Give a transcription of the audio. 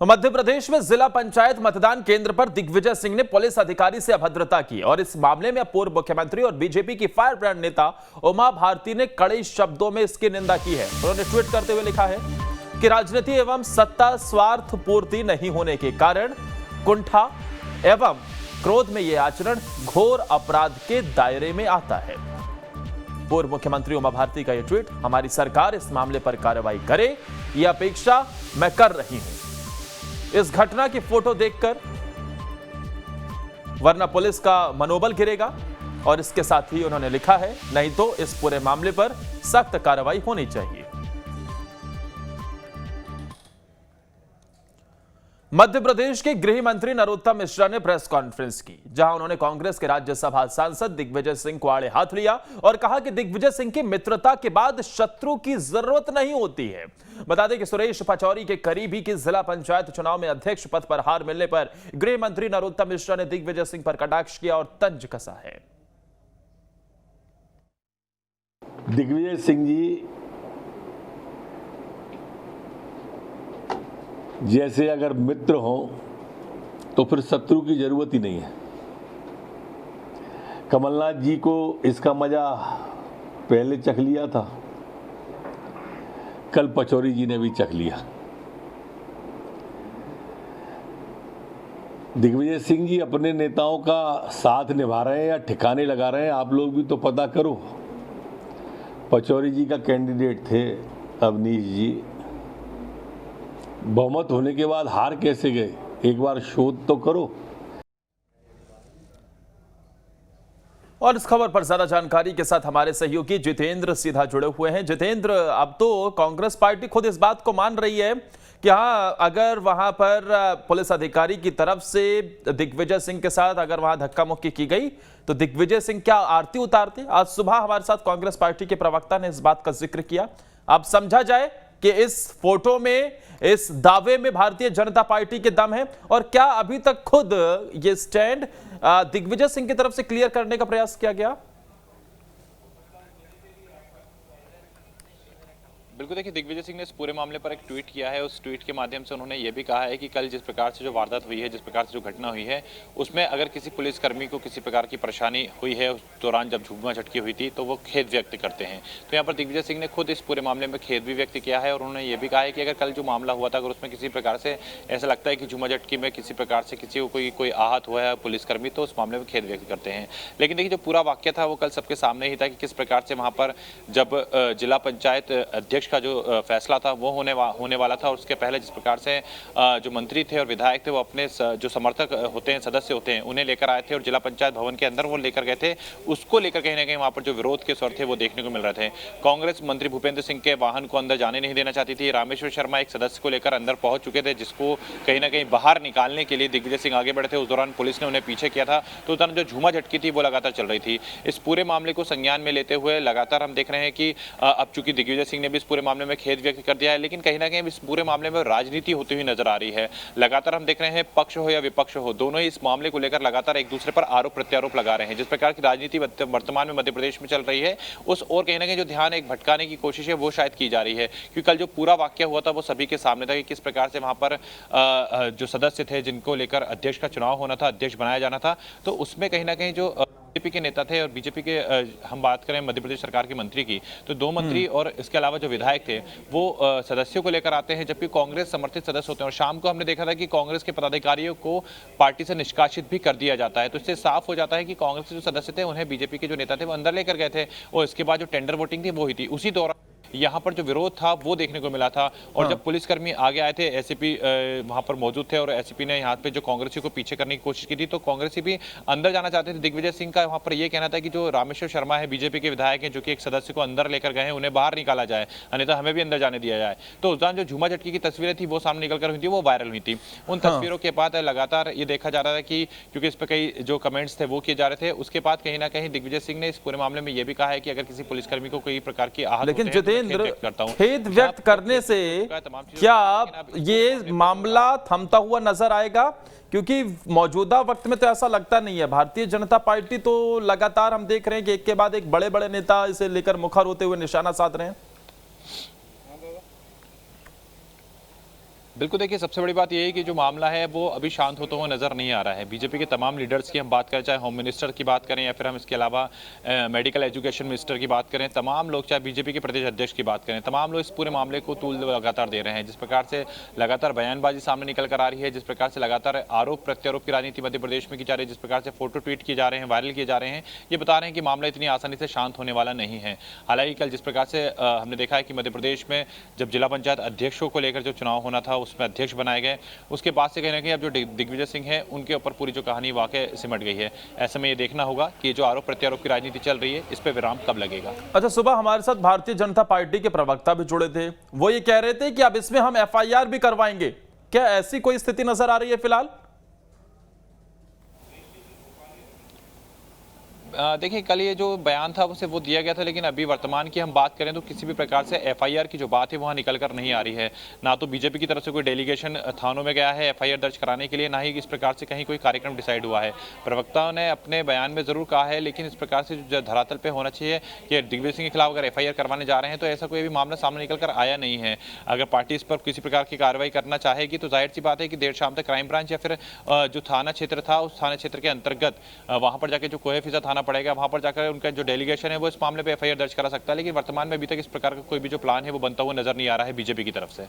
तो मध्य प्रदेश में जिला पंचायत मतदान केंद्र पर दिग्विजय सिंह ने पुलिस अधिकारी से अभद्रता की और इस मामले में पूर्व मुख्यमंत्री और बीजेपी की फायर ब्रांड नेता उमा भारती ने कड़े शब्दों में इसकी निंदा की है। उन्होंने ट्वीट करते हुए लिखा है कि राजनीति एवं सत्ता स्वार्थ पूर्ति नहीं होने के कारण कुंठा एवं क्रोध में यह आचरण घोर अपराध के दायरे में आता है। पूर्व मुख्यमंत्री उमा भारती का यह ट्वीट, हमारी सरकार इस मामले पर कार्रवाई करे यह अपेक्षा मैं कर रही हूं इस घटना की फोटो देखकर, वरना पुलिस का मनोबल गिरेगा। और इसके साथ ही उन्होंने लिखा है नहीं तो इस पूरे मामले पर सख्त कार्रवाई होनी चाहिए। मध्य प्रदेश के गृह मंत्री नरोत्तम मिश्रा ने प्रेस कॉन्फ्रेंस की, जहां उन्होंने कांग्रेस के राज्यसभा सांसद दिग्विजय सिंह को आड़े हाथ लिया और कहा कि दिग्विजय सिंह की मित्रता के बाद शत्रु की जरूरत नहीं होती है। बता दें कि सुरेश पचौरी के करीबी की जिला पंचायत चुनाव में अध्यक्ष पद पर हार मिलने पर गृह मंत्री नरोत्तम मिश्रा ने दिग्विजय सिंह पर कटाक्ष किया और तंज कसा है। दिग्विजय सिंह जी जैसे अगर मित्र हो तो फिर शत्रु की जरूरत ही नहीं है। कमलनाथ जी को इसका मजा पहले चख लिया था, कल पचौरी जी ने भी चख लिया। दिग्विजय सिंह जी अपने नेताओं का साथ निभा रहे हैं या ठिकाने लगा रहे हैं, आप लोग भी तो पता करो। पचौरी जी का कैंडिडेट थे अवनीश जी, बहुमत होने के बाद हार कैसे गए, एक बार शोध तो करो। और इस खबर पर ज्यादा जानकारी के साथ हमारे सहयोगी जितेंद्र सीधा जुड़े हुए हैं। जितेंद्र, अब तो कांग्रेस पार्टी खुद इस बात को मान रही है कि हाँ, अगर वहां पर पुलिस अधिकारी की तरफ से दिग्विजय सिंह के साथ अगर वहां धक्का मुक्की की गई तो दिग्विजय सिंह क्या आरती उतारते। आज सुबह हमारे साथ कांग्रेस पार्टी के प्रवक्ता ने इस बात का जिक्र किया। अब समझा जाए कि इस फोटो में, इस दावे में भारतीय जनता पार्टी के दम है, और क्या अभी तक खुद ये स्टैंड दिग्विजय सिंह की तरफ से क्लियर करने का प्रयास किया गया? बिल्कुल, देखिए दिग्विजय सिंह ने इस पूरे मामले पर एक ट्वीट किया है। उस ट्वीट के माध्यम से उन्होंने ये भी कहा है कि कल जिस प्रकार से जो वारदात हुई है, जिस प्रकार से जो घटना हुई है, उसमें अगर किसी पुलिसकर्मी को किसी प्रकार की परेशानी हुई है उस दौरान जब झूमा झटकी हुई थी, तो वो खेद व्यक्त करते हैं। तो यहाँ पर दिग्विजय सिंह ने खुद इस पूरे मामले में खेद भी व्यक्त किया है और उन्होंने ये भी कहा है कि अगर कल जो मामला हुआ था, अगर उसमें किसी प्रकार से ऐसा लगता है कि झूमा झटकी में किसी प्रकार से किसी को कोई आहत हुआ है पुलिसकर्मी, तो उस मामले में खेद व्यक्त करते हैं। लेकिन देखिए, जो पूरा वाक्य था वो कल सबके सामने ही था कि किस प्रकार से वहाँ पर जब जिला पंचायत अध्यक्ष का जो फैसला था वो होने वाला था, और उसके पहले जिस प्रकार से जो मंत्री थे और विधायक थे वो अपने जो समर्थक होते हैं, सदस्य होते हैं, उन्हें लेकर आए थे और जिला पंचायत भवन के अंदर वो लेकर गए थे। उसको लेकर कहीं ना कहीं वहां पर जो विरोध के स्वर थे वो देखने को मिल रहे थे। कांग्रेस मंत्री भूपेंद्र सिंह के वाहन को अंदर जाने नहीं देना चाहती थी। रामेश्वर शर्मा एक सदस्य को लेकर अंदर पहुंच चुके थे, जिसको कहीं ना कहीं बाहर निकालने के लिए दिग्विजय सिंह आगे बढ़े थे। उस दौरान पुलिस ने उन्हें पीछे किया था, तो उस दौरान जो झूमा झटकी थी वो लगातार चल रही थी। इस पूरे मामले को संज्ञान में लेते हुए लगातार हम देख रहे हैं कि अब चूंकि दिग्विजय सिंह ने भी इस पूरे मामले में खेद व्यक्त कर दिया है, लेकिन कहीं ना कहीं इस पूरे मामले में राजनीति होती हुई नजर आ रही है। लगातार हम देख रहे हैं, पक्ष हो या विपक्ष हो, दोनों ही इस मामले को लेकर लगातार एक दूसरे पर आरोप प्रत्यारोप लगा रहे हैं। जिस प्रकार की राजनीति वर्तमान में मध्य प्रदेश में चल रही है, उस और कहीं ना कहीं जो ध्यान एक भटकाने की कोशिश है वो शायद की जा रही है। क्योंकि कल जो पूरा वाक्य हुआ था वो सभी के सामने था कि किस प्रकार से वहां पर जो सदस्य थे जिनको लेकर अध्यक्ष का चुनाव होना था, अध्यक्ष बनाया जाना था, तो उसमें कहीं ना कहीं जो बीजेपी के नेता थे और बीजेपी के हम बात करें मध्य प्रदेश सरकार के मंत्री की, तो 2 मंत्री और इसके अलावा जो विधायक थे वो सदस्यों को लेकर आते हैं, जबकि कांग्रेस समर्थित सदस्य होते हैं। और शाम को हमने देखा था कि कांग्रेस के पदाधिकारियों को पार्टी से निष्कासित भी कर दिया जाता है। तो इससे साफ हो जाता है कि कांग्रेस के जो सदस्य थे उन्हें बीजेपी के जो नेता थे वो अंदर लेकर गए थे, और इसके बाद जो टेंडर वोटिंग थी वो हुई थी। उसी दौरान यहाँ पर जो विरोध था वो देखने को मिला था। और जब पुलिसकर्मी आगे आए थे, एसपी वहां पर मौजूद थे और एसपी ने यहाँ पे जो कांग्रेसी को पीछे करने की कोशिश की थी, तो कांग्रेसी भी अंदर जाना चाहते थे। दिग्विजय सिंह का वहां पर ये कहना था कि जो रामेश्वर शर्मा है, बीजेपी के विधायक हैं, जो कि एक सदस्य को अंदर लेकर गए हैं, उन्हें बाहर निकाला जाए, अन्यथा हमें भी अंदर जाने दिया जाए। तो उस दौरान जो झूमा झटकी की तस्वीरें थी वो सामने निकल कर हुई थी, वो वायरल हुई थी। उन तस्वीरों के बाद लगातार ये देखा जा रहा था कि क्योंकि इस पर कई जो कमेंट्स थे वो किए जा रहे थे, उसके बाद कहीं ना कहीं दिग्विजय सिंह ने इस पूरे मामले में ये भी कहा है कि अगर किसी पुलिसकर्मी को कोई प्रकार की आहत, लेकिन जितेंद्र, खेद व्यक्त करने से क्या ये मामला थमता हुआ नजर आएगा? क्योंकि मौजूदा वक्त में तो ऐसा लगता नहीं है। भारतीय जनता पार्टी तो लगातार हम देख रहे हैं कि एक के बाद एक बड़े बड़े नेता इसे लेकर मुखर होते हुए निशाना साध रहे हैं। बिल्कुल, देखिए सबसे बड़ी बात ये है कि जो मामला है वो अभी शांत होता हुआ नजर नहीं आ रहा है। बीजेपी के तमाम लीडर्स की हम बात करें, चाहे होम मिनिस्टर की बात करें या फिर हम इसके अलावा मेडिकल एजुकेशन मिनिस्टर की बात करें, तमाम लोग, चाहे बीजेपी के प्रदेश अध्यक्ष की बात करें, तमाम लोग इस पूरे मामले को तूल लगातार दे रहे हैं। जिस प्रकार से लगातार बयानबाजी सामने निकल कर आ रही है, जिस प्रकार से लगातार आरोप प्रत्यारोप की राजनीति मध्य प्रदेश में की जा रही है, जिस प्रकार से फोटो ट्वीट किए जा रहे हैं, वायरल किए जा रहे हैं, ये बता रहे हैं कि मामला इतनी आसानी से शांत होने वाला नहीं है। हालांकि कल जिस प्रकार से हमने देखा है कि मध्य प्रदेश में जब जिला पंचायत अध्यक्षों को लेकर जो चुनाव होना था उसमें अध्यक्ष बनाए गए, उसके बाद से कहीं ना कहीं अब जो दिग्विजय सिंह है उनके ऊपर पूरी जो कहानी वाकई सिमट गई है। ऐसे में ये देखना होगा कि जो आरोप प्रत्यारोप की राजनीति चल रही है इस पर विराम कब लगेगा। अच्छा, सुबह हमारे साथ भारतीय जनता पार्टी के प्रवक्ता भी जुड़े थे, वो ये कह रहे थे कि अब इसमें हम एफआईआर भी करवाएंगे। क्या ऐसी कोई स्थिति नजर आ रही है फिलहाल? देखिए, कल ये जो बयान था उसे वो दिया गया था, लेकिन अभी वर्तमान की हम बात करें तो किसी भी प्रकार से एफआईआर की जो बात है वहाँ निकल कर नहीं आ रही है। ना तो बीजेपी की तरफ से कोई डेलीगेशन थानों में गया है एफआईआर दर्ज कराने के लिए, ना ही इस प्रकार से कहीं कोई कार्यक्रम डिसाइड हुआ है। प्रवक्ताओं ने अपने बयान में जरूर कहा है, लेकिन इस प्रकार से जो धरातल पर होना चाहिए कि दिग्विजय सिंह के खिलाफ अगर एफआईआर करवाने जा रहे हैं तो ऐसा कोई भी मामला सामने निकल कर आया नहीं है। अगर पार्टी इस पर किसी प्रकार की कार्रवाई करना चाहेगी तो जाहिर सी बात है कि देर शाम तक क्राइम ब्रांच या फिर जो थाना क्षेत्र था उस थाना क्षेत्र के अंतर्गत वहाँ पर जाकर जो कोहे फिजा थाना पड़ेगा, वहाँ पर जाकर उनका जो डेलीगेशन है वो इस मामले पे एफआईआर दर्ज करा सकता है। लेकिन वर्तमान में अभी तक इस प्रकार का कोई भी जो प्लान है वो बनता हुआ नजर नहीं आ रहा है बीजेपी की तरफ से।